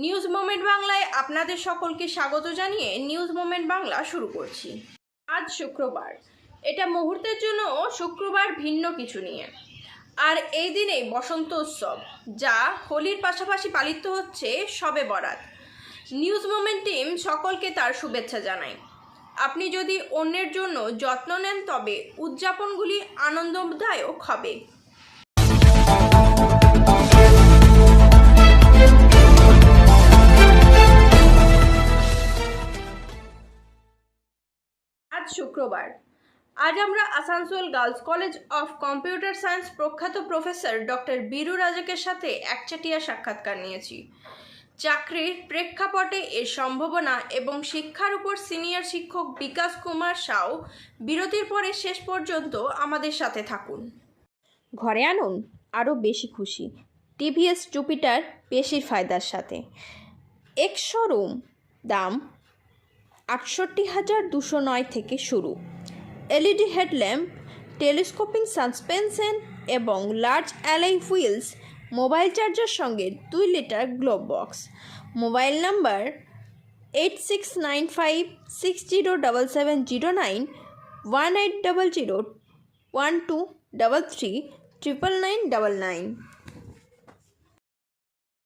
News moment বাংলায় আপনাদের সকলকে স্বাগত জানিয়ে নিউজ মোমেন্ট বাংলা শুরু করছি। আজ শুক্রবার, এটা মুহূর্তের জন্য শুক্রবার ভিন্ন কিছু নিয়ে। আর এই দিনেই বসন্ত উৎসব, যা হোলির পাশাপাশি পালিত হচ্ছে শবে বরাত। নিউজ মোমেন্ট টিম সকলকে তার শুভেচ্ছা জানায়। আপনি যদি অন্যের জন্য যত্ন নেন তবে উদযাপনগুলি আনন্দদায়ক হবে। আজ শুক্রবার, আজ আমরা Asansol girls college of computer science প্রখ্যাত প্রফেসর ডক্টর বীরু রাজাকের সাথে একচাটিয়া সাক্ষাৎকার নিয়েছি। চাকরির প্রেক্ষাপটে এর সম্ভাবনা এবং শিক্ষার উপর সিনিয়র শিক্ষক বিকাশ কুমার সাউ বিরতির পরে শেষ পর্যন্ত আমাদের সাথে থাকুন। ঘরে আনুন আরও বেশি খুশি টিভিএস জুপিটার বেশি ফায়দার সাথে। এক্স শোরুম দাম ৬৮,২০৯ থেকে শুরু। এলইডি হেডল্যাম্প, টেলিস্কোপিং সাসপেনশন এবং large alloy wheels, mobile charger সঙ্গে ২ litre globe box. Mobile number 8695607709, 180012339999।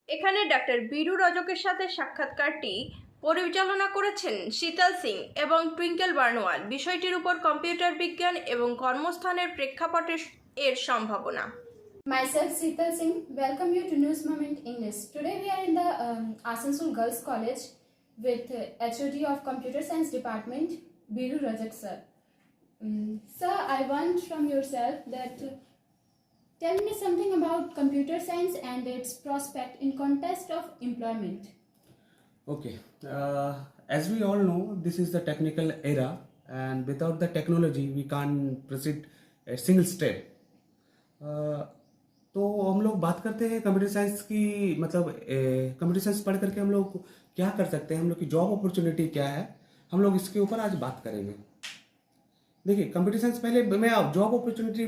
এখানে ডাক্তার বীরু রজকের সাথে সাক্ষাৎকারটি পরিচালনা করেছেন শীতল সিং এবং টুইঙ্কেল বার্নওয়াল। বিষয়টির উপর কম্পিউটার বিজ্ঞান এবং কর্মস্থানের প্রেক্ষাপটে এর সম্ভাবনা। Myself, Seetal Singh, welcome you to News Moment English. Today we are in the Asansol Girls College with HOD of Computer Science Department, Biru Rajak sir. Sir, I want from yourself that tell me something about computer science and its prospect in context of employment. Okay, as we all know, this is the technical era, and without the technology, we can't proceed a single step. तो हम लोग बात करते हैं computer science की, मतलब computer science पढ़ करके हम लोग क्या कर सकते हैं, हम लोग की जॉब अपॉर्चुनिटी क्या है, हम लोग इसके ऊपर आज बात करेंगे। देखिए, कंप्यूटर साइंस पहले मैं जॉब अपॉर्चुनिटी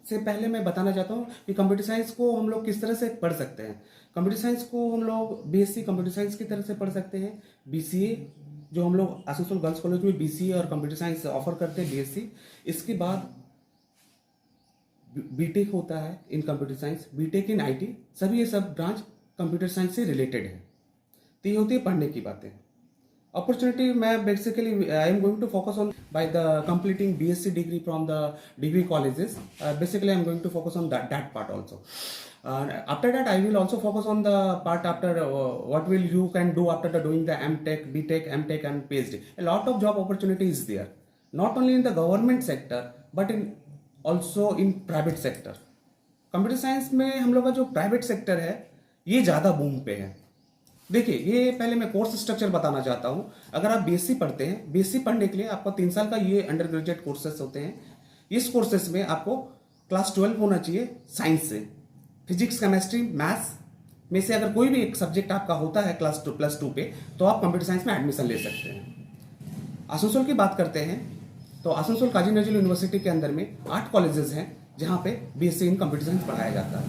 से पहले मैं बताना चाहता हूँ कि कंप्यूटर साइंस को हम लोग किस तरह से पढ़ सकते हैं। कंप्यूटर साइंस को हम लोग बीएससी कंप्यूटर साइंस की तरह से पढ़ सकते हैं, बीसीए जो हम लोग आसनसोल गर्ल्स कॉलेज में बीसीए और कंप्यूटर साइंस ऑफर करते हैं, बीएससी। इसके बाद बीटेक होता है in computer science, BTech in IT, सभी ये सब ब्रांच कंप्यूटर साइंस से रिलेटेड है। तो ये होती है पढ़ने की बातें। Opportunity, मैं basically I am going to focus on by the completing BSc degree from the degree colleges. Basically, I am going to focus on that part also. After that, I will also focus on the part after what will you can do after doing the MTech, BTech, MTech and PhD. A lot of job opportunity is there, not only in the government sector but in also in private sector. Computer science में हम लोग का जो private sector है ये ज़्यादा boom पे है। देखिए, ये पहले मैं कोर्स स्ट्रक्चर बताना चाहता हूँ। अगर आप बीएससी पढ़ते हैं, बीएससी पढ़ने के लिए आपको 3 साल का ये अंडर ग्रेजुएट कोर्सेस होते हैं। इस कोर्सेस में आपको क्लास 12 होना चाहिए साइंस से, फिजिक्स, केमिस्ट्री, मैथ्स में से अगर कोई भी एक सब्जेक्ट आपका होता है क्लास 2+2 पे, तो आप कंप्यूटर साइंस में एडमिशन ले सकते हैं। आसनसोल की बात करते हैं तो आसनसोल काजी नजरुल यूनिवर्सिटी के अंदर में 8 कॉलेजेस हैं जहाँ पे बीएससी इन कंप्यूटर साइंस पढ़ाया जाता है।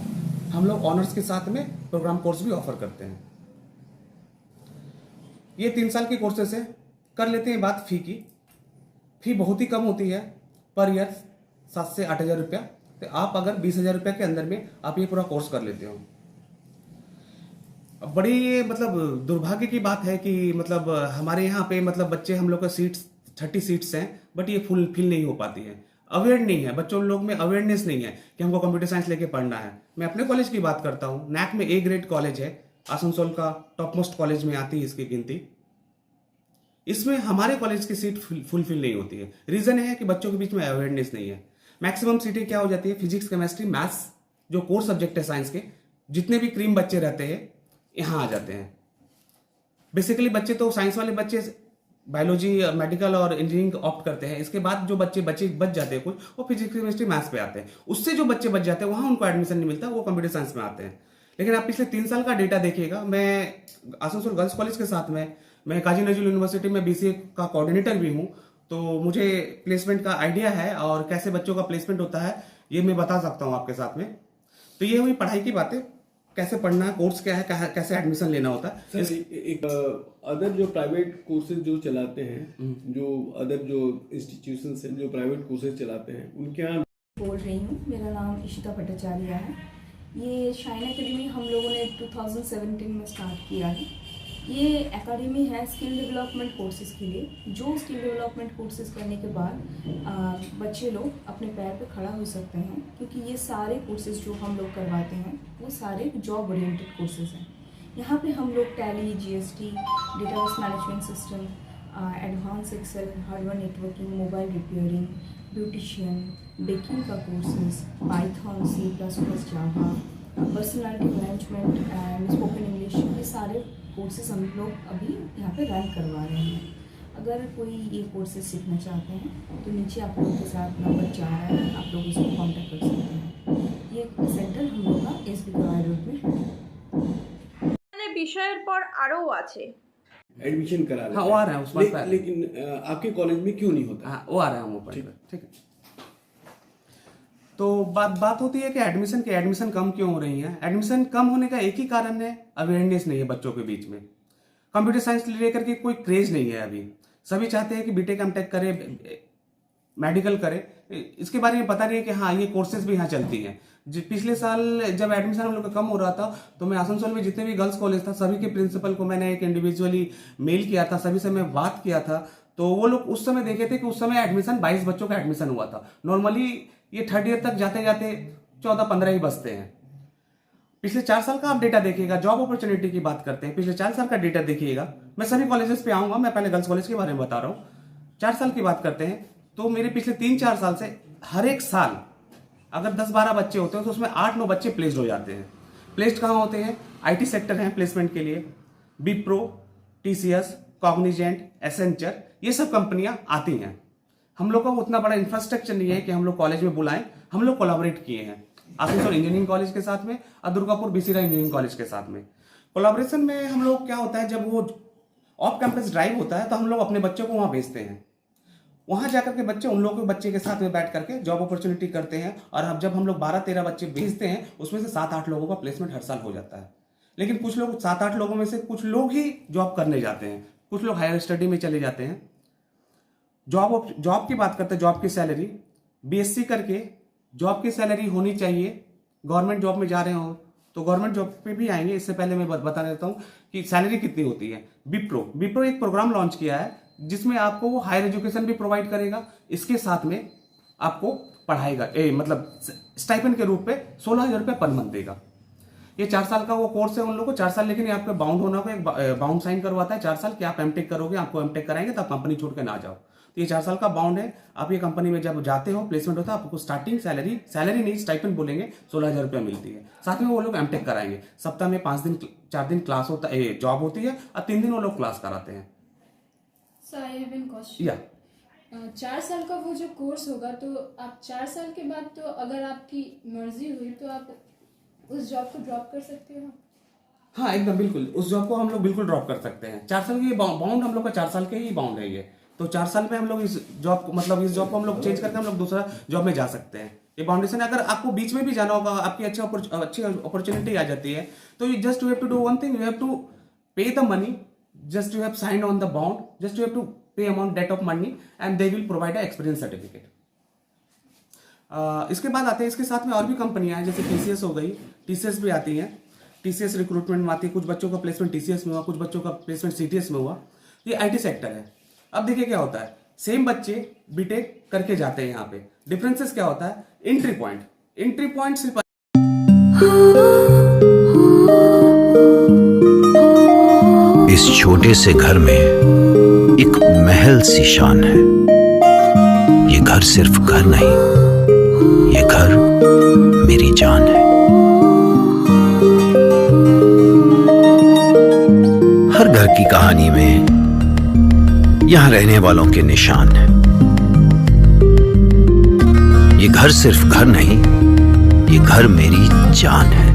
हम लोग ऑनर्स के साथ में प्रोग्राम कोर्स भी ऑफर करते हैं। ये 3 साल के कोर्सेस है। कर लेते हैं बात फ़ी की। फ़ी बहुत ही कम होती है, पर ईयर 7 से 8 हज़ार रुपया। तो आप अगर 20,000 रुपये के अंदर में आप ये पूरा कोर्स कर लेते हो। बड़ी मतलब दुर्भाग्य की बात है कि मतलब हमारे यहाँ पे मतलब बच्चे, हम लोग का सीट्स 30 सीट्स हैं, बट ये फिल नहीं हो पाती है। अवेयर नहीं है, बच्चों लोग में अवेयरनेस नहीं है कि हमको कंप्यूटर साइंस लेके पढ़ना है। मैं अपने कॉलेज की बात करता हूँ, नैक में ए ग्रेड कॉलेज है, आसनसोल का टॉप मोस्ट कॉलेज में आती है इसकी गिनती। इसमें हमारे कॉलेज की सीट फुलफिल नहीं होती है। रीजन है कि बच्चों के बीच में अवेयरनेस नहीं है। मैक्सिमम सीटें क्या हो जाती है, फिजिक्स, केमिस्ट्री, मैथ्स जो कोर सब्जेक्ट है साइंस के, जितने भी क्रीम बच्चे रहते हैं यहाँ आ जाते हैं। बेसिकली बच्चे तो साइंस वाले बच्चे बायोलॉजी, मेडिकल और इंजीनियरिंग ऑप्ट करते हैं। इसके बाद जो बच्चे बच जाते हैं कुछ, वो फिजिक्स, केमिस्ट्री, मैथ्स पे आते हैं। उससे जो बच्चे बच जाते हैं वहाँ उनको एडमिशन नहीं मिलता, वो कंप्यूटर साइंस में आते हैं। लेकिन आप पिछले 3 साल का डेटा देखिएगा। मैं आसनसोल गर्ल्स कॉलेज के साथ में मैं काजी नजरुल यूनिवर्सिटी में बीसीए का कोऑर्डिनेटर भी हूँ, तो मुझे प्लेसमेंट का आइडिया है और कैसे बच्चों का प्लेसमेंट होता है ये मैं बता सकता हूँ आपके साथ में। तो ये हुई पढ़ाई की बातें। कैसे पढ़ना है, कोर्स क्या है, कैसे एडमिशन लेना होता है। सर एक अदर जो प्राइवेट कोर्सेज जो चलाते हैं, जो अदर जो इंस्टीट्यूशंस हैं जो प्राइवेट कोर्सेज चलाते हैं, उनके यहाँ बोल रही हूँ। मेरा नाम इशिता भट्टाचार्य है। ये शाइन एकेडमी हम लोगों ने 2017 में स्टार्ट किया है। ये एकेडमी है स्किल डेवलपमेंट कोर्सेज़ के लिए। जो स्किल डेवलपमेंट कोर्सेज़ करने के बाद बच्चे लोग अपने पैर पे खड़ा हो सकते हैं, क्योंकि ये सारे कोर्सेज़ जो हम लोग करवाते हैं वो सारे जॉब ओरिएंटेड कोर्सेज़ हैं। यहाँ पे हम लोग Tally, GST, database management system, advance Excel, hardware networking, mobile repairing, beautician, baking का courses, Python, C++, Java, personality management and spoken English, ये सारे कोर्सेज हम लोग अभी यहाँ पे रन करवा रहे हैं। अगर कोई ये कोर्सेज सीखना चाहते हैं तो नीचे आप लोगों के साथ नंबर जा रहा है, आप लोग इसको कॉन्टैक्ट कर सकते हैं। ये सेंटर हम लोग का SB गवाई रोड में है। মানে বিষয়ের পর আরও আছে। एडमिशन करा लेते हाँ, वो आ रहे हैं उस पर। लेकिन आपके कॉलेज में क्यों नहीं होता? हाँ, वो आ रहे हैं हम ऊपर। ठीक है। तो बात होती है कि एडमिशन कम क्यों हो रही है। एडमिशन कम होने का एक ही कारण है, अवेयरनेस नहीं है बच्चों के बीच में। कंप्यूटर साइंस लेकर के कोई क्रेज नहीं है अभी। सभी चाहते हैं कि बीटेक एमटेक करे, मेडिकल करे, इसके बारे में पता नहीं है कि हाँ ये कोर्सेज भी यहाँ चलती हैं। पिछले साल जब एडमिशन हम लोग का कम हो रहा था तो मैं आसनसोल में जितने भी गर्ल्स कॉलेज था सभी के प्रिंसिपल को मैंने एक इंडिविजुअली मेल किया था, सभी से मैं बात किया था। तो वो लोग उस समय देखे थे कि उस समय एडमिशन 22 बच्चों का एडमिशन हुआ था। नॉर्मली ये थर्ड ईयर तक जाते जाते 14-15 ही बचते हैं। पिछले 4 साल का आप डेटा देखिएगा, जॉब अपॉर्चुनिटी की बात करते हैं, पिछले 4 साल का डेटा देखिएगा। मैं सभी कॉलेजेस पे आऊंगा, मैं पहले गर्ल्स कॉलेज के बारे में बता रहा हूँ। 4 साल की बात करते हैं तो मेरे पिछले 3-4 साल से हर एक साल अगर 10-12 बच्चे होते हैं तो उसमें 8-9 बच्चे प्लेस्ड हो जाते हैं। प्लेस्ड कहाँ होते हैं? IT सेक्टर हैं प्लेसमेंट के लिए, विप्रो, TCS, कॉग्निजेंट, एसेंचर, ये सब कंपनियां आती हैं। हम लोग का उतना बड़ा इंफ्रास्ट्रक्चर नहीं है कि हम लोग कॉलेज में बुलाएं। हम लोग कोलैबोरेट किए हैं आसनसोल इंजीनियरिंग कॉलेज के साथ में और दुर्गापुर BC राय इंजीनियरिंग कॉलेज के साथ में। कोलैबोरेशन में हम लोग क्या होता है, जब वो ऑफ कैंपस ड्राइव होता है तो हम लोग अपने बच्चों को वहाँ भेजते हैं। वहाँ जाकर के बच्चे उन लोगों के बच्चे के साथ में बैठ करके जॉब अपॉर्चुनिटी करते हैं। और अब जब हम लोग 12-13 बच्चे भेजते हैं उसमें से 7-8 लोगों का प्लेसमेंट हर साल हो जाता है। लेकिन कुछ लोग 7-8 लोगों में से कुछ लोग ही जॉब करने जाते हैं, कुछ लोग हायर स्टडी में चले जाते हैं। जॉब की बात करते हैं, जॉब की सैलरी BSc करके जॉब की सैलरी होनी चाहिए। गवर्नमेंट जॉब में जा रहे हो तो गवर्नमेंट जॉब पे भी आएंगे। इससे पहले मैं बता देता हूँ कि सैलरी कितनी होती है। विप्रो एक प्रोग्राम लॉन्च किया है जिसमें आपको वो हायर एजुकेशन भी प्रोवाइड करेगा, इसके साथ में आपको पढ़ाएगा, मतलब स्टाइपेंड के रूप पे 16,000 रुपये पर मंथ देगा। ये 4 साल का वो कोर्स है उन लोगों को 4 साल, लेकिन आपको बाउंड होना होगा, एक बाउंड साइन करवाता है 4 साल कि आप एमटेक करोगे, आपको एमटेक कराएंगे तो आप कंपनी छोड़ के ना जाओ। तो ये 4 साल का बाउंड है। आप ये कंपनी में जब जाते हो, प्लेसमेंट होता है, आपको स्टार्टिंग सैलरी नहीं स्टाइपेंड बोलेंगे 16,000 रुपये मिलती है। साथ में वो लोग एमटेक कराएंगे। सप्ताह में 4 दिन क्लास होता है, जॉब होती है, और 3 दिन वो लोग क्लास कराते हैं। Sir I have an question. 4 साल का वो जो कोर्स होगा तो आप 4 साल के बाद तो अगर आपकी मर्जी हुई तो आप उस जॉब को ड्रॉप कर सकते हो? हाँ एकदम बिल्कुल, उस जॉब को हम लोग बिल्कुल ड्रॉप कर सकते हैं। 4 साल की बाउंड हम लोग का 4 साल के ही बाउंड है ये। तो 4 साल में हम लोग इस जॉब को हम लोग चेंज करके हम लोग दूसरा जॉब में जा सकते हैं। ये बाउंडेशन है। अगर आपको बीच में भी जाना होगा, आपकी अच्छी अपॉर्चुनिटी आ जाती है, तो you just you have to do one thing, you have to pay the money, just you have signed on the bond, just you have to pay amount that of money and they will provide a experience certificate. इसके बाद आते हैं, इसके साथ में और भी कंपनियां हैं, जैसे TCS हो गई, TCS भी आती हैं। TCS रिक्रूटमेंट में आती है, कुछ बच्चों का प्लेसमेंट TCS में हुआ, कुछ बच्चों का प्लेसमेंट CTS में हुआ। ये IT सेक्टर है। अब देखिए क्या होता है, सेम बच्चे बीटेक करके जाते हैं यहाँ पे। डिफरेंसेस क्या होता है? एंट्री पॉइंट सिर्फ इस छोटे से घर में एक महल सी शान है। ये घर सिर्फ घर नहीं, ये घर मेरी जान है। हर घर की कहानी में यहां रहने वालों के निशान है। ये घर सिर्फ घर नहीं, ये घर मेरी जान है।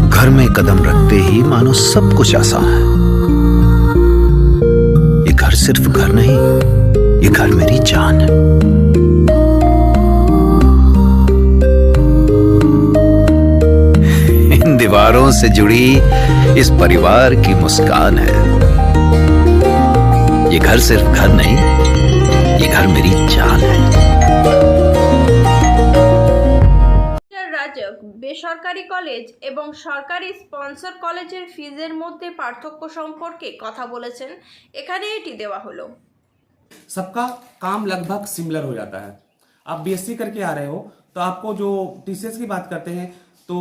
घर में कदम रखते ही मानो सब कुछ आसान है। ये घर सिर्फ घर नहीं, ये घर मेरी जान है। परिवारों से जुड़ी इस परिवार की मुस्कान है। ये घर सिर्फ घर नहीं, ये घर मेरी जान है। রাজক বেসরকারি কলেজ এবং সরকারি স্পন্সর কলেজের ফিজের মধ্যে পার্থক্য সম্পর্কে কথা বলেছেন। এখানে এটি দেওয়া হলো। सबका काम लगभग सिमिलर हो जाता है। आप बीएससी करके आ रहे हो तो आपको जो टीसीएस की बात करते हैं तो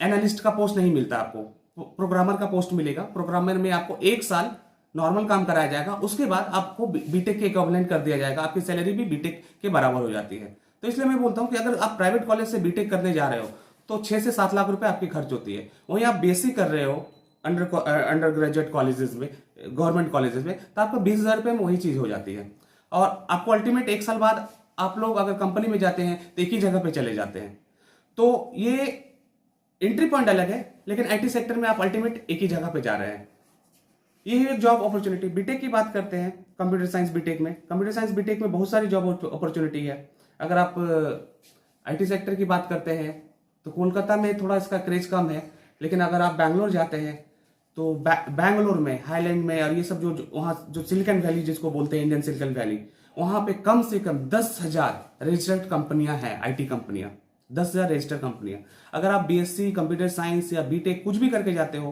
एनालिस्ट का पोस्ट नहीं मिलता, आपको प्रोग्रामर का पोस्ट मिलेगा। प्रोग्रामर में आपको 1 साल नॉर्मल काम कराया जाएगा, उसके बाद आपको बीटेक के इक्विवेलेंट कर दिया जाएगा, आपकी सैलरी भी बीटेक के बराबर हो जाती है। तो इसलिए मैं बोलता हूँ कि अगर आप प्राइवेट कॉलेज से बीटेक करने जा रहे हो तो 6 से 7 लाख रुपए आपकी खर्च होती है। वहीं आप बीएससी कर रहे हो अंडर ग्रेजुएट कॉलेजेस में, गवर्नमेंट कॉलेजेस में, तो आपको 20,000 रुपये में वही चीज हो जाती है। और आपको अल्टीमेट 1 साल बाद आप लोग अगर कंपनी में जाते हैं तो एक ही जगह पे चले जाते हैं। तो ये एंट्री पॉइंट अलग है, लेकिन आईटी सेक्टर में आप अल्टीमेट एक ही जगह पे जा रहे हैं। ये है एक जॉब अपॉर्चुनिटी। बीटेक की बात करते हैं, कंप्यूटर साइंस बीटेक में, कंप्यूटर साइंस बीटेक में बहुत सारी जॉब अपॉर्चुनिटी है। अगर आप आईटी सेक्टर की बात करते हैं तो कोलकाता में थोड़ा इसका क्रेज कम है, लेकिन अगर आप बैंगलोर जाते हैं तो बैंगलोर में, हाईलैंड में और ये सब जो वहाँ जो सिलिकॉन वैली जिसको बोलते हैं, इंडियन सिलिकॉन वैली, वहाँ पे कम से कम 10,000 रजिस्टर्ड कंपनियां हैं, आईटी कंपनियां, 10,000 रजिस्टर्ड कंपनियां। अगर आप बीएससी कंप्यूटर साइंस या बीटेक कुछ भी करके जाते हो,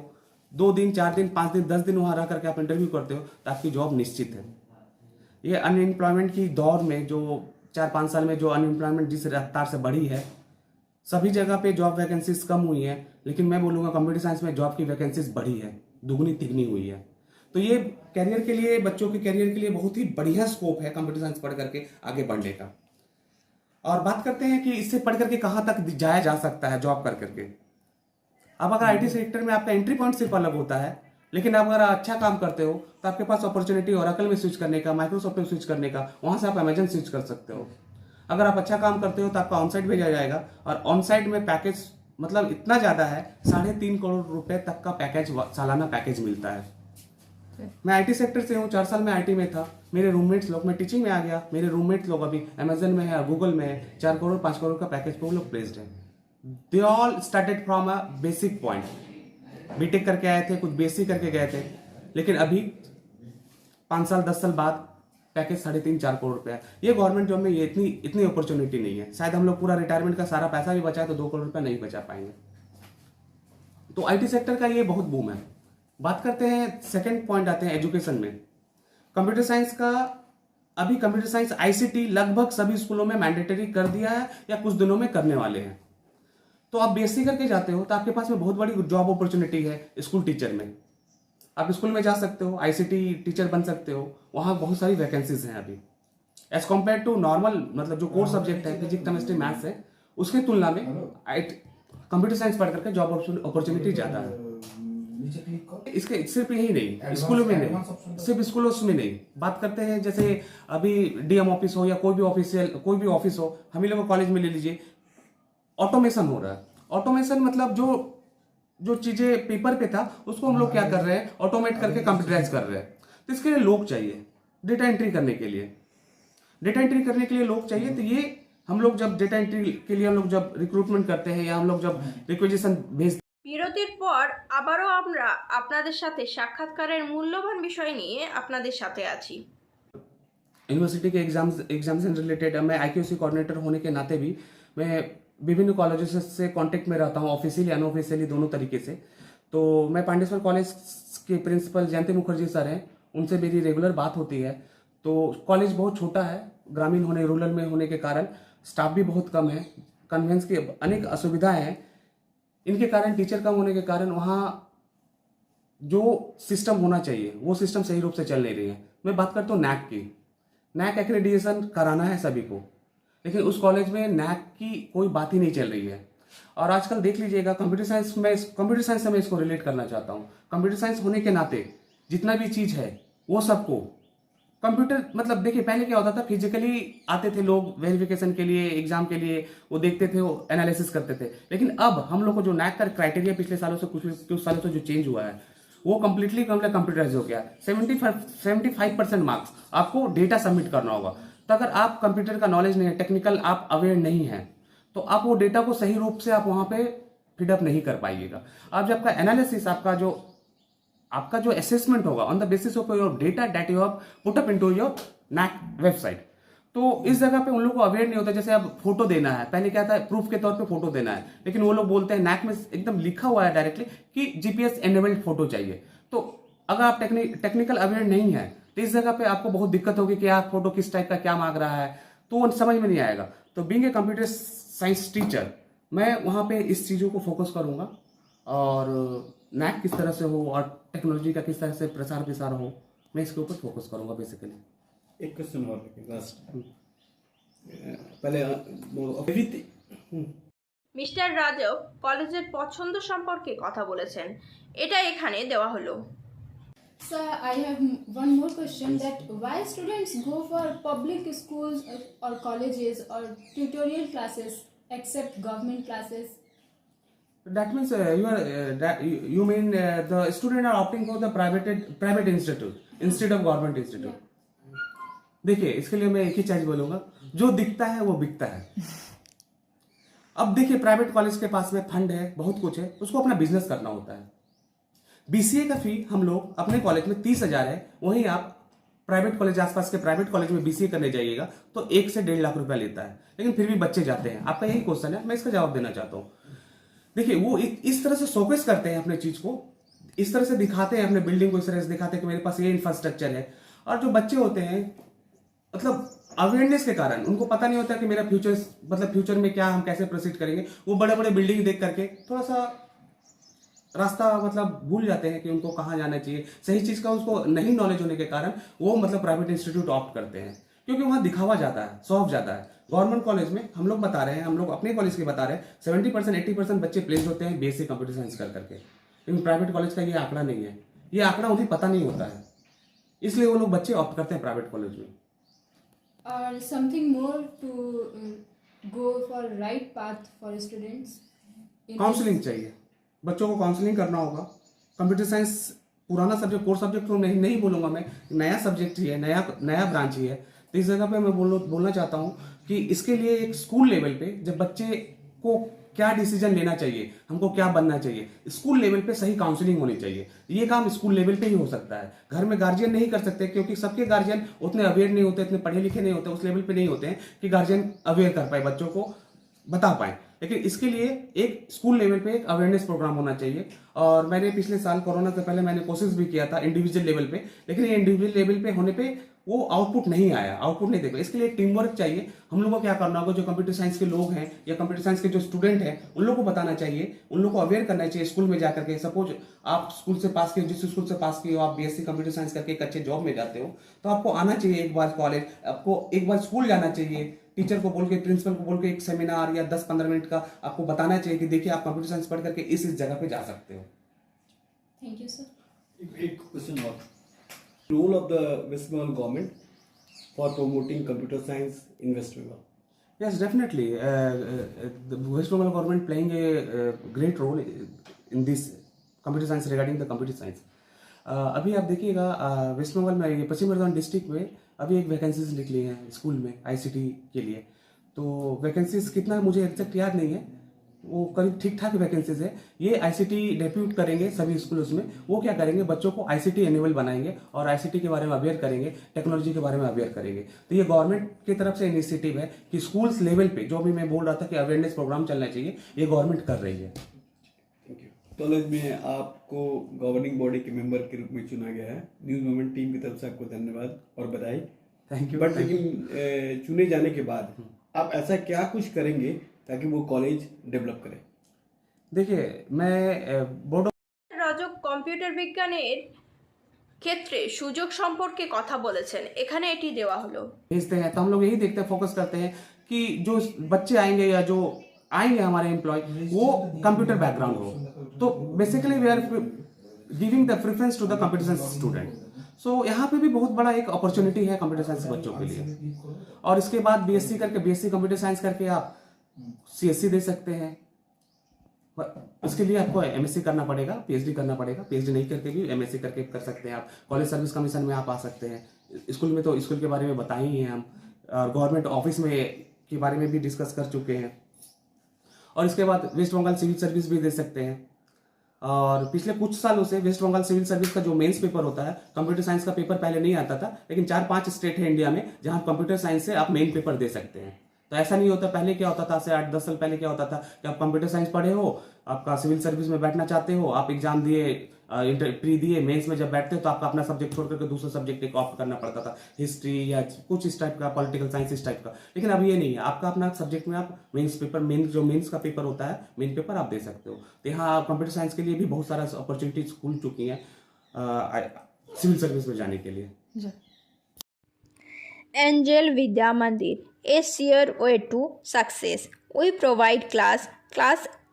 2 दिन 4 दिन 5 दिन 10 दिन वहां रह करके आप इंटरव्यू करते हो तो आपकी जॉब निश्चित है। ये अनएम्प्लॉयमेंट की दौर में जो 4-5 साल में जो अनएम्प्लॉयमेंट जिस रफ्तार से बढ़ी है, सभी जगह पे जॉब वैकेंसीज कम हुई है, लेकिन मैं बोलूंगा कंप्यूटर साइंस में जॉब की वैकेंसीज बढ़ी है, दुगनी तिगनी हुई है। तो ये कैरियर के लिए, बच्चों के कैरियर के लिए बहुत ही बढ़िया स्कोप है कंप्यूटर साइंस पढ़ करके आगे बढ़ने का। और बात करते हैं कि इससे पढ़ करके कहाँ तक जाया जा सकता है जॉब कर करके। अब अगर आईटी सेक्टर में आपका एंट्री पॉइंट सिर्फ अलग होता है, लेकिन अगर अच्छा काम करते हो तो आपके पास अपॉर्चुनिटी ओरेकल में स्विच करने का, माइक्रोसॉफ्ट में स्विच करने का, वहां से आप अमेजन स्विच कर सकते हो। अगर आप अच्छा काम करते हो तो आपका ऑनसाइट भेजा जाएगा, और ऑनसाइट में पैकेज मतलब इतना ज्यादा है, 3.5 करोड़ रुपए तक का पैकेज, सालाना पैकेज मिलता है। मैं आईटी सेक्टर से हूँ, 4 साल में आईटी में था। मेरे रूममेट्स लोग, मैं टीचिंग में आ गया, मेरे रूममेट्स लोग अभी अमेजन में है, गूगल में है, 4 करोड़ 5 करोड़ का पैकेज पे वो लोग प्लेस्ड है। They all started from a basic point, BTech करके आए थे, कुछ बेसी करके गए थे, लेकिन अभी 5 साल 10 साल बाद पैकेज 3.5-4 करोड़ रुपया। ये गवर्नमेंट जॉब में ये इतनी अपॉर्चुनिटी नहीं है। शायद हम लोग पूरा रिटायरमेंट का सारा पैसा भी बचाए तो 2 करोड़ रुपया नहीं बचा पाएंगे। तो आईटी सेक्टर का ये बहुत बूम है। बात करते हैं, सेकंड पॉइंट आते हैं एजुकेशन में। कंप्यूटर साइंस का, अभी कंप्यूटर साइंस आईसीटी लगभग सभी स्कूलों में मैंडेटरी कर दिया है या कुछ दिनों में करने वाले हैं। तो आप बीएससी करके जाते हो तो आपके पास में बहुत बड़ी जॉब अपॉर्चुनिटी है स्कूल टीचर में। आप स्कूल में जा सकते हो, आईसीटी टीचर बन सकते हो, वहां बहुत सारी वैकेंसीज हैं अभी। एज कम्पेयर टू नॉर्मल, मतलब जो कोर सब्जेक्ट है, फिजिक्स केमिस्ट्री मैथ्स है, उसके तुलना में कंप्यूटर साइंस पढ़ करके जॉब अपॉर्चुनिटी ज्यादा है। इसके सिर्फ यही नहीं, स्कूलों में नहीं, सिर्फ स्कूलों में नहीं, बात करते हैं जैसे अभी डीएम ऑफिस हो या कोई भी ऑफिस हो, हम ही लोग कॉलेज में ले लीजिए, ऑटोमेशन हो रहा है। ऑटोमेशन मतलब जो चीजें पेपर पे था उसको हम लोग क्या कर रहे हैं, ऑटोमेट करके कंप्यूटराइज कर रहे हैं। तो इसके लिए लोग चाहिए, डेटा एंट्री करने के लिए लोग चाहिए। तो ये हम लोग जब डेटा एंट्री के लिए हम लोग जब रिक्रूटमेंट करते हैं या हम लोग जब रिक्वेजिशन भेजते, বিরতির পর আবারও আমরা আপনাদের সাথে সাক্ষাৎকারের মূল্যবান বিষয় নিয়ে আপনাদের সাথে আছি। यूनिवर्सिटी के एग्जाम से रिलेटेड मैं आईक्यूसी कोऑर्डिनेटर होने के नाते भी मैं विभिन्न कॉलेजेस से कांटेक्ट में रहता हूँ, ऑफिशियली अनऑफिशियली दोनों तरीके से। तो मैं पांडेश्वर कॉलेज के प्रिंसिपल जयंती मुखर्जी सर हैं, उनसे मेरी रेगुलर बात होती है। तो कॉलेज बहुत छोटा है, ग्रामीण होने, रूरल में होने के कारण स्टाफ भी बहुत कम है, कन्वेंस की अनेक असुविधाएं हैं। इनके कारण, टीचर कम होने के कारण वहाँ जो सिस्टम होना चाहिए वो सिस्टम सही रूप से चल नहीं रही है। मैं बात करता हूँ नैक की। नैक एक्रेडिटेशन कराना है सभी को, लेकिन उस कॉलेज में नैक की कोई बात ही नहीं चल रही है। और आजकल देख लीजिएगा, कंप्यूटर साइंस से मैं इसको रिलेट करना चाहता हूँ। कंप्यूटर साइंस होने के नाते जितना भी चीज है वो सबको कंप्यूटर, मतलब देखिए पहले क्या होता था, फिजिकली आते थे लोग वेरिफिकेशन के लिए, एग्जाम के लिए, वो देखते थे, वो एनालिसिस करते थे। लेकिन अब हम लोग को जो नैक का क्राइटेरिया पिछले सालों से कुछ सालों से जो चेंज हुआ है वो कंप्लीटली कंप्यूटराइज हो गया। 75% मार्क्स आपको डेटा सबमिट करना होगा। तो अगर आप कंप्यूटर का नॉलेज नहीं है, टेक्निकल आप अवेयर नहीं है, तो आप वो डेटा को सही रूप से आप वहां पे फीडअप नहीं कर पाइएगा। अब जब आपका एनालिसिस, आपका जो असेसमेंट होगा on the basis of your data that you have put up into your NAC website, तो इस जगह पे उन लोगों को अवेयर नहीं होता। जैसे अब फोटो देना है, पहले क्या था, प्रूफ के तौर पे फोटो देना है, लेकिन वो लोग बोलते हैं NAC में एकदम लिखा हुआ है डायरेक्टली कि GPS एनेबल्ड फोटो चाहिए। तो अगर आप टेक्निकल अवेयर नहीं है तो इस जगह पे आपको बहुत दिक्कत होगी कि आप फोटो किस टाइप का क्या मांग रहा है, तो वो समझ में नहीं आएगा। तो being a computer science teacher, मैं वहाँ पे इस चीज़ों को फोकस करूँगा, और NAC किस तरह से हो और टेक्नोलॉजी का किस तरह से प्रसार प्रसार हो, मैं इसके ऊपर फोकस करूँगा बेसिकली। एक क्वेश्चन और लास्ट, पहले মিস্টার রাজক কলেজের পছন্দ সম্পর্কে কথা বলেছেন, এটা এখানে দেওয়া হলো। Sir, I have one more question, that why students go for public schools or colleges or tutorial classes except government classes? That means you mean the student are opting for the private institute instead of government institute. देखिए, इसके लिए मैं एक ही चीज बोलूंगा, जो दिखता है वो बिकता है। अब देखिए, प्राइवेट कॉलेज के पास में फंड है, बहुत कुछ है, उसको अपना बिजनेस करना होता है। BCA का फी हम लोग अपने कॉलेज में 30,000 है, वहीं आप प्राइवेट कॉलेज, आसपास के प्राइवेट कॉलेज में BCA करने जाइएगा तो 1 से 1.5 लाख रुपया लेता है, लेकिन फिर भी बच्चे जाते हैं। आपका यही क्वेश्चन है, मैं इसका जवाब देना चाहता हूँ। देखिए, वो इस तरह से शोकेस करते हैं अपने चीज को, इस तरह से दिखाते हैं अपने बिल्डिंग को, इस तरह से दिखाते हैं कि मेरे पास ये इंफ्रास्ट्रक्चर है, और जो बच्चे होते हैं, मतलब अवेयरनेस के कारण उनको पता नहीं होता कि मेरा फ्यूचर में क्या, हम कैसे प्रोसीड करेंगे। वो बड़े बड़े बिल्डिंग देख करके थोड़ा सा रास्ता भूल जाते हैं कि उनको कहाँ जाना चाहिए। सही चीज का उसको नहीं नॉलेज होने के कारण वो प्राइवेट इंस्टीट्यूट ऑप्ट करते हैं, क्योंकि वहाँ दिखावा जाता है, शो ऑफ जाता है। गवर्नमेंट कॉलेज में हम लोग बता रहे हैं, हम लोग अपने कॉलेज के बता रहे हैं, 70% 80% बच्चे प्लेस होते हैं BSc कंप्यूटर साइंस कर करके, लेकिन प्राइवेट कॉलेज का ये आंकड़ा नहीं है। ये आंकड़ा उन्हें पता नहीं होता है, इसलिए वो लोग बच्चे ऑप्ट करते हैं प्राइवेट कॉलेज में। Or something more to go for right path for students? Counselling चाहिए, बच्चों को काउंसलिंग करना होगा। कंप्यूटर साइंस पुराना सब्जेक्ट, कोर सब्जेक्ट तो नहीं बोलूंगा मैं, नया सब्जेक्ट ही है, नया ब्रांच ही है। तो इस जगह पे मैं बोलना चाहता हूँ कि इसके लिए एक स्कूल लेवल पे जब बच्चे को क्या डिसीजन लेना चाहिए, हमको क्या बनना चाहिए, स्कूल लेवल पे सही काउंसलिंग होनी चाहिए। ये काम स्कूल लेवल पे ही हो सकता है, घर में गार्जियन नहीं कर सकते, क्योंकि सबके गार्जियन उतने अवेयर नहीं होते, इतने पढ़े लिखे नहीं होते, उस लेवल पे नहीं होते हैं कि गार्जियन अवेयर कर पाए, बच्चों को बता पाए। लेकिन इसके लिए एक स्कूल लेवल पे एक अवेयरनेस प्रोग्राम होना चाहिए। और मैंने पिछले साल कोरोना से पहले मैंने कोशिश भी किया था इंडिविजुअल लेवल पे, लेकिन ये इंडिविजुअल लेवल पे होने पे वो आउटपुट नहीं आया, आउटपुट नहीं देखा। इसके लिए टीम वर्क चाहिए। हम लोगों को क्या करना होगा, जो कंप्यूटर साइंस के लोग हैं या कंप्यूटर साइंस के जो स्टूडेंट हैं, उन लोगों को बताना चाहिए, उन लोगों को अवेयर करना चाहिए स्कूल में जाकर के। सपोज आप स्कूल से पास किए, जिस स्कूल से पास किए हो, आप BSc कंप्यूटर साइंस करके एक अच्छे जॉब में जाते हो, तो आपको आना चाहिए एक बार कॉलेज, आपको एक बार स्कूल जाना चाहिए, टीचर को बोल के, प्रिंसिपल को बोल के एक सेमिनार या 10-15 मिनट का आपको बताना चाहिए कि देखिए आप कंप्यूटर साइंस पढ़ करके इस जगह पे जा सकते हो। Thank you, sir. एक क्वेश्चन और, role of the West Bengal government for promoting computer science in West Bengal? Yes, definitely. The West Bengal government playing a great role in this computer science, regarding the computer science. अभी आप देखिएगा waste Bengal में, ये पश्चिम Bardhaman district में अभी एक vacancies निकली हैं स्कूल में ICT के लिए। तो वैकेंसीज कितना मुझे एग्जैक्ट याद नहीं है, वो करीब ठीक ठाक वैकेंसीज है। ये ICT डेप्यूट करेंगे सभी स्कूल्स में। वो क्या करेंगे, बच्चों को ICT एनेबल बनाएंगे और ICT के बारे में अवेयर करेंगे, टेक्नोलॉजी के बारे में अवेयर करेंगे। तो ये गवर्नमेंट की तरफ से इनिशिएटिव है कि स्कूल्स लेवल पे, जो भी मैं बोल रहा था कि अवेयरनेस प्रोग्राम चलना चाहिए, ये गवर्नमेंट कर रही है। Thank you. कॉलेज में आपको गवर्निंग बॉडी के मेंबर के रूप में चुना गया है। न्यूज मोमेंट टीम की तरफ से आपको धन्यवाद और बधाई। Thank you. बट लेकिन चुने जाने के बाद आप ऐसा क्या कुछ करेंगे ताकि वो कॉलेज डेवलप करे? देखिए, मैं बोर्ड রাজক কম্পিউটার বিজ্ঞানের ক্ষেত্রে সুযোগ সম্পর্কে কথা বলেছেন, এখানে এটি দেওয়া হলো। भेजते हैं तो हम लोग यही देखते हैं, फोकस करते हैं कि जो बच्चे आएंगे या जो आएंगे हमारे एम्प्लॉय, वो कंप्यूटर बैकग्राउंड हो। तो basically we are giving the preference to the computer science student. So यहाँ पे भी बहुत बड़ा एक अपॉर्चुनिटी है कंप्यूटर साइंस बच्चों के लिए। और इसके बाद BSc करके, BSc कंप्यूटर साइंस करके आप CSC दे सकते हैं। इसके लिए आपको MSc करना पड़ेगा, PhD करना पड़ेगा। PhD नहीं करके भी MSc करके कर सकते हैं आप। कॉलेज सर्विस कमीशन में आप आ सकते हैं। स्कूल में तो स्कूल के बारे में बताए ही हैं हम, और गवर्नमेंट ऑफिस में के बारे में भी डिस्कस कर चुके हैं। और इसके बाद वेस्ट बंगाल सिविल सर्विस भी दे सकते हैं। और पिछले कुछ सालों से वेस्ट बंगाल सिविल सर्विस का जो मेंस पेपर होता है, कंप्यूटर साइंस का पेपर पहले नहीं आता था, लेकिन 4-5 स्टेट है इंडिया में जहां कंप्यूटर साइंस से आप मेन पेपर दे सकते हैं। तो ऐसा नहीं होता, पहले क्या होता था, से 8-10 साल पहले क्या होता था कि आप कंप्यूटर साइंस पढ़े हो, आपका सिविल सर्विस में बैठना चाहते हो, आप एग्जाम दिए, प्री दिए, मेंस में जब बैठते हो तो आपका अपना सब्जेक्ट छोड़ करके दूसरा सब्जेक्ट एक ऑप्ट करना पड़ता था, हिस्ट्री या कुछ इस टाइप का, पॉलिटिकल साइंस इस टाइप का। लेकिन अब ये नहीं है, आपका अपना सब्जेक्ट में आप मेंस पेपर, जो मेंस का पेपर होता है, मेन पेपर आप दे सकते हो। तो यहाँ कंप्यूटर साइंस के लिए भी बहुत सारा अपॉर्चुनिटीज खुल चुकी हैं सिविल सर्विस में जाने के लिए। Angel Vidya Mandir, a sure way to success. We provide class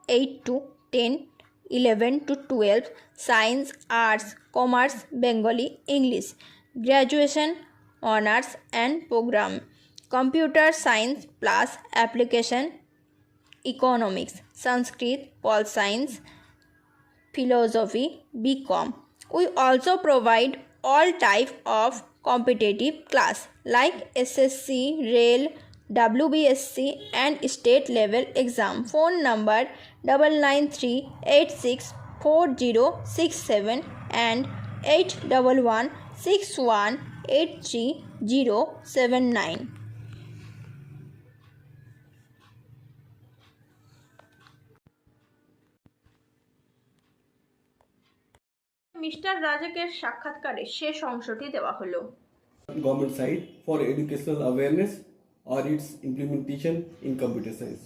8 to 10, 11 to 12, science, arts, commerce, Bengali, English, graduation, honors and program, computer science plus application, economics, Sanskrit, pol science, philosophy, BCom. We also provide all type of competitive class like SSC, Rail, WBSC and state level exam. Phone number 993864067 and 811618379. Mister রাজাকের সাক্ষাৎকারে শেষ অংশটি দেওয়া হলো। Government side for educational awareness और its implementation in computer science.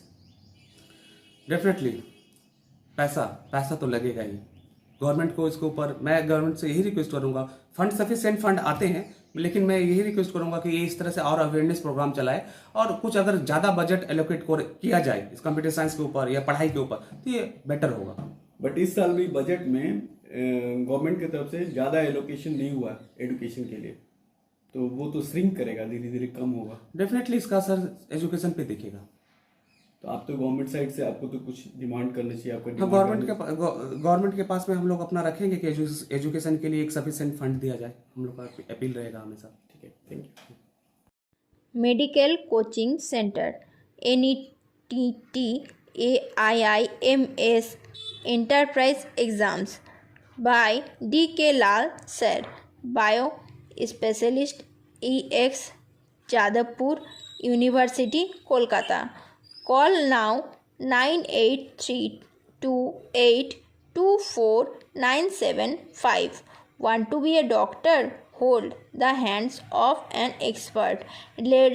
Definitely पैसा तो लगेगा ही। गवर्नमेंट को इसके ऊपर, मैं गवर्नमेंट से यही रिक्वेस्ट करूंगा, फंड सफिशिएंट फंड आते हैं, लेकिन मैं यही रिक्वेस्ट करूंगा कि ये इस तरह से और अवेयरनेस प्रोग्राम चलाए और कुछ अगर ज़्यादा बजट एलोकेट किया जाए इस कंप्यूटर साइंस के ऊपर या पढ़ाई के ऊपर तो ये बेटर होगा। बट इस साल भी बजट में गवर्नमेंट की तरफ से ज़्यादा एलोकेशन नहीं हुआ एजुकेशन के लिए, तो वो तो श्रिंक करेगा, धीरे धीरे कम होगा। डेफिनेटली इसका असर एजुकेशन पे दिखेगा। तो आप तो गवर्नमेंट साइड से आपको तो कुछ डिमांड करना चाहिए, आपका हाँ, गवर्नमेंट के पास में हम लोग अपना रखेंगे कि एजुकेशन के लिए एक सफिशिएंट फंड दिया जाए, हम लोग का अपील रहेगा हमेशा। ठीक है, thank you. Medical coaching centre NETT AIIMS Enterprise Exams by D.K. Lal Sir, Bio Specialist EX Jadavpur University, Kolkata. Call now 9832824975. Want to be a doctor? Hold the hands of an expert.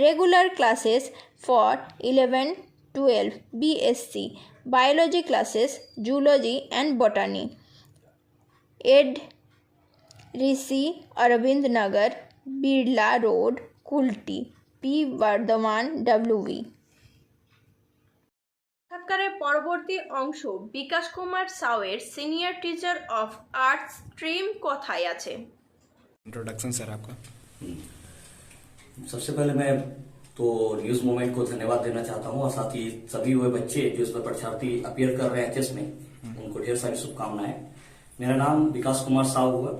Regular classes for 11-12 BSc, biology classes, zoology and botany. Ed Rishi Arvind Nagar, Birla road, Kulti, P. Bardhaman WV। সাক্ষাৎকারের পরবর্তী অংশ বিকাশ কুমার সাউয়ের senior teacher of arts stream কথায় আছে। Introduction sir आपका। सबसे पहले मैं तो न्यूज मूवमेंट को धन्यवाद देना चाहता हूँ और साथ ही सभी वो बच्चे जो इसमें परीक्षार्थी अपीयर कर रहे हैं एचएस में, उनको ढेर सारी शुभकामनाएं। मेरा नाम विकास कुमार साहू हुआ।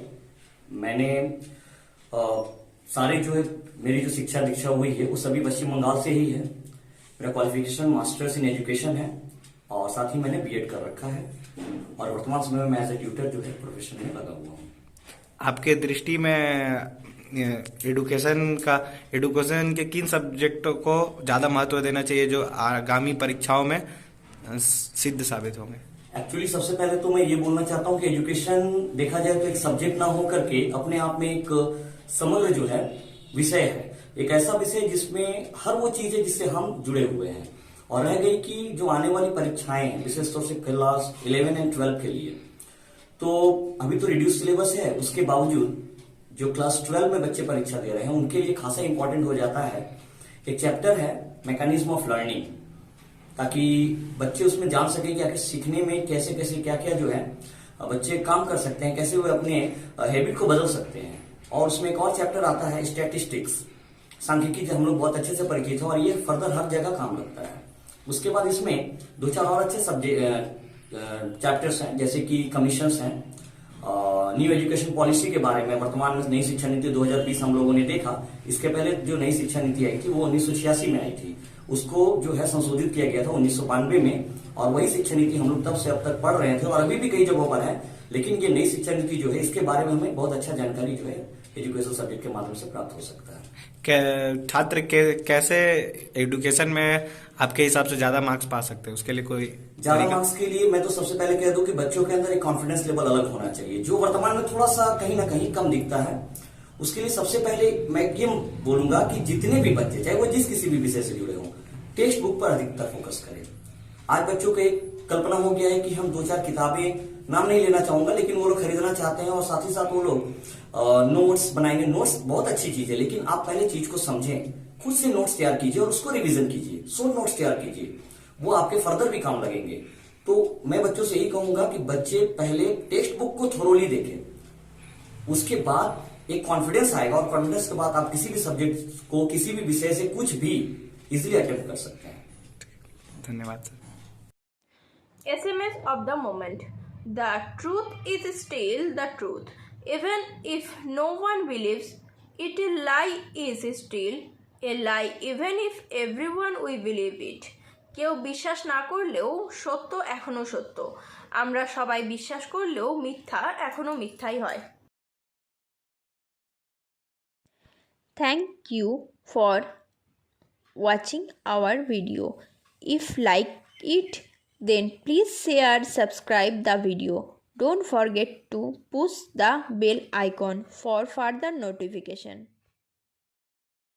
मैंने सारे जो है मेरी जो शिक्षा दीक्षा हुई है वो सभी पश्चिम बंगाल से ही है। मेरा क्वालिफिकेशन मास्टर्स इन एजुकेशन है और साथ ही मैंने बीएड कर रखा है और वर्तमान समय में मैं एज ए ट्यूटर जो है प्रोफेशन में लगा हुआ हूँ। आपके दृष्टि में एडुकेशन के किन सब्जेक्टों को ज्यादा महत्व देना चाहिए जो आगामी परीक्षाओं में सिद्ध साबित होंगे? एक्चुअली सबसे पहले तो मैं ये बोलना चाहता हूँ कि एजुकेशन देखा जाए तो एक सब्जेक्ट ना हो करके अपने आप में एक समग्र जो है विषय है, एक ऐसा विषय जिसमें हर वो चीज है जिससे हम जुड़े हुए हैं। और रह गई कि जो आने वाली परीक्षाएं विशेष तौर से क्लास 11 और 12 के लिए, तो अभी तो रिड्यूस सिलेबस है, उसके बावजूद जो क्लास 12 में बच्चे परीक्षा दे रहे हैं उनके लिए खासा इंपॉर्टेंट हो जाता है। एक चैप्टर है मैकेनिज्म ऑफ लर्निंग, ताकि बच्चे उसमें जान सके कि आखिर सीखने में कैसे कैसे क्या क्या जो है बच्चे काम कर सकते हैं, कैसे वे अपने हैबिट को बदल सकते हैं। और उसमें एक और चैप्टर आता है स्टैटिस्टिक्स, सांख्यिकी, जो हम लोग बहुत अच्छे से परिचित हैं और ये फर्दर हर जगह काम लगता है। उसके बाद इसमें 2-4 और अच्छे सब्जेक्ट चैप्टर्स हैं, जैसे कि कमीशंस हैं, न्यू एजुकेशन पॉलिसी के बारे में, वर्तमान में नई शिक्षा नीति 2020 हम लोगों ने देखा। इसके पहले जो नई शिक्षा नीति आई थी वो 1986 में आई थी, उसको जो है संशोधित किया गया था 1992 में, और वही शिक्षा नीति हम लोग तब से अब तक पढ़ रहे थे और अभी भी कई जगहों पर है। लेकिन ये नई शिक्षा नीति जो है इसके बारे में हमें बहुत अच्छा जानकारी जो है एजुकेशन सब्जेक्ट के माध्यम से प्राप्त हो सकता है। छात्र कैसे एजुकेशन में आपके हिसाब से ज्यादा मार्क्स पा सकते हैं, उसके लिए कोई ज्यादा मार्क्स के लिए मैं तो सबसे पहले कह दूं कि बच्चों के अंदर एक कॉन्फिडेंस लेवल अलग होना चाहिए, जो वर्तमान में थोड़ा सा कहीं ना कहीं कम दिखता है। उसके लिए सबसे पहले मैं ये बोलूंगा कि जितने भी बच्चे, चाहे वो जिस किसी भी विषय से जुड़े हों, टेक्स्ट बुक पर अधिकतर फोकस करें। आज बच्चों को एक कल्पना हो गया है कि हम 2-4 किताबें, नाम नहीं लेना चाहूंगा, लेकिन वो लोग खरीदना चाहते हैं और साथ ही साथ वो लोग नोट्स बनाएंगे। नोट्स बहुत अच्छी चीज है, लेकिन आप पहले चीज को समझें, खुद से नोट्स तैयार कीजिए और उसको रिवीजन कीजिए, शॉर्ट नोट्स तैयार कीजिए, वो आपके फर्दर भी काम लगेंगे। तो मैं बच्चों से यही कहूंगा कि बच्चे पहले टेक्स्ट बुक को थोरोली देखें, उसके बाद एक कॉन्फिडेंस आएगा और कॉन्फिडेंस के बाद आप किसी भी सब्जेक्ट को, किसी भी विषय से कुछ भी इजिली अटेम्प्ट कर सकते हैं। धन्यवाद sir. SMS of the moment. The truth is still the truth. Even if no one believes it, a lie is still a lie, even if everyone will believe it. কেউ বিশ্বাস না করলেও সত্য এখনো সত্য, আমরা সবাই বিশ্বাস করলেও মিথ্যা এখনো মিথ্যাই হয়। Thank you for watching our video. If like it, then please share, subscribe the video. Don't forget to push the bell icon for further notification.